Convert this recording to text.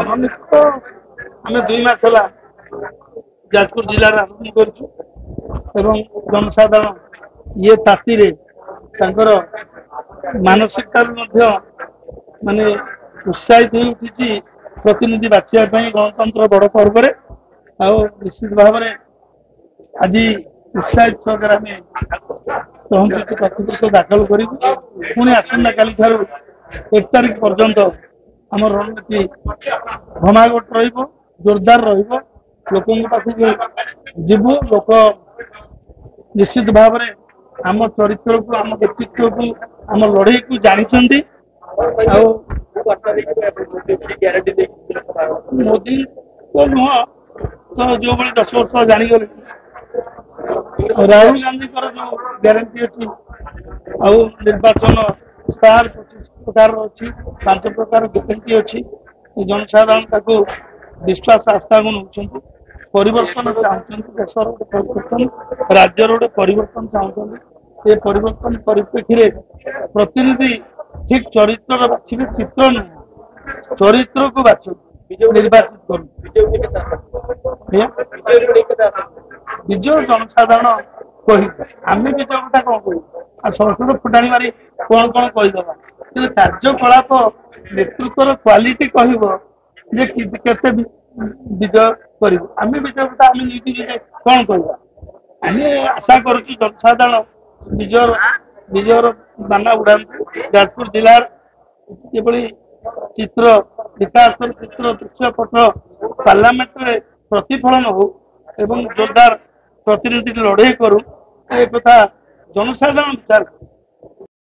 ନିମିତ୍ତ ଆମେ 2 ମାସ ହେଲା ଯାଜପୁର ଜିଲ୍ଲାରେ ଆରମ୍ଭ କରିଛୁ ଏବଂ ଜନସାଧାରଣ ଇଏ ତାତିରେ ତାଙ୍କର ମାନସିକତାରୁ ମଧ୍ୟ ମାନେ ଉତ୍ସାହିତ ହୋଇ ଉଠିଛି ପ୍ରତିନିଧି ବାଛିବା ପାଇଁ ଗଣତନ୍ତ୍ର ବଡ଼ ପର୍ବରେ। ଆଉ ନିଶ୍ଚିତ ଭାବରେ ଆଜି ଉତ୍ସାହିତ ସହକାରେ ଆମେ ପହଞ୍ଚୁଛୁ ପ୍ରତିପକ୍ଷ ଦାଖଲ କରିବୁ। ପୁଣି ଆସନ୍ତାକାଲି ଠାରୁ 1 ତାରିଖ ପର୍ଯ୍ୟନ୍ତ ଆମର ରଣନୀତି ଘମାଘୋଟ ରହିବ, ଜୋରଦାର ରହିବ। ଲୋକଙ୍କ ପାଖକୁ ଯିବୁ, ଲୋକ ନିଶ୍ଚିତ ଭାବରେ ଆମ ଚରିତ୍ରକୁ, ଆମ ବ୍ୟକ୍ତିତ୍ୱକୁ, ଆମ ଲଢେଇକୁ ଜାଣିଛନ୍ତି। ଆଉ ମୋଦି ତ ନୁହଁ ତ ଯୋଉଭଳି 10 ବର୍ଷ ଜାଣିଗଲେ ରାହୁଲ ଗାନ୍ଧୀଙ୍କର ଯୋଉ ଗ୍ୟାରେଣ୍ଟି ଅଛି ଆଉ ନିର୍ବାଚନ ଷ୍ଟାର 25 ପ୍ରକାର ଅଛି, 5 ପ୍ରକାର ଗ୍ୟାରେଣ୍ଟି ଅଛି। ଜନସାଧାରଣ ତାକୁ ବିଶ୍ୱାସ ଆସ୍ଥାକୁ ନେଉଛନ୍ତି, ପରିବର୍ତ୍ତନ ଚାହୁଁଛନ୍ତି, ଦେଶର ଗୋଟେ ପରିବର୍ତ୍ତନ, ରାଜ୍ୟର ଗୋଟେ ପରିବର୍ତ୍ତନ ଚାହୁଁଛନ୍ତି। ଏ ପରିବର୍ତ୍ତନ ପରିପ୍ରେକ୍ଷୀରେ ପ୍ରତିନିଧି ଠିକ ଚରିତ୍ରର ବାଛିବେ, ଚିତ୍ର ନୁହେଁ, ଚରିତ୍ରକୁ ବାଛୁ ନିର୍ବାଚିତ କରୁ। ବିଜୟ ଜନସାଧାରଣ କହିବେ, ଆମେ ବିଜୟ କଥା କଣ କହିବୁ? ଆଉ ସଂସଦ ଫୁଟାଣି ମାରି କଣ କହିଦବା, କିନ୍ତୁ କାର୍ଯ୍ୟକଳାପ ନେତୃତ୍ୱର କ୍ୱାଲିଟି କହିବ ଯେ କେତେ ବିଜୟ କରିବୁ। ଆମେ ବିଜୟ କଥା ଆମେ ନିଜେ କଣ କହିବା? ଆମେ ଆଶା କରୁଛୁ ଜନସାଧାରଣ ବିଜୟର ବାନା ଉଡାନ୍ତୁ। ଯାଜପୁର ଜିଲ୍ଲାର ଯେଭଳି ଚିତ୍ର ବିକାଶର ଚିତ୍ର ଦୃଶ୍ୟପଟ ପାର୍ଲାମେଣ୍ଟରେ ପ୍ରତିଫଳନ ହଉ ଏବଂ ଜୋରଦାର ପ୍ରତିନିଧି ଲଢେଇ କରୁ, ଏ କଥା ଜନସାଧାରଣ ବିଚାର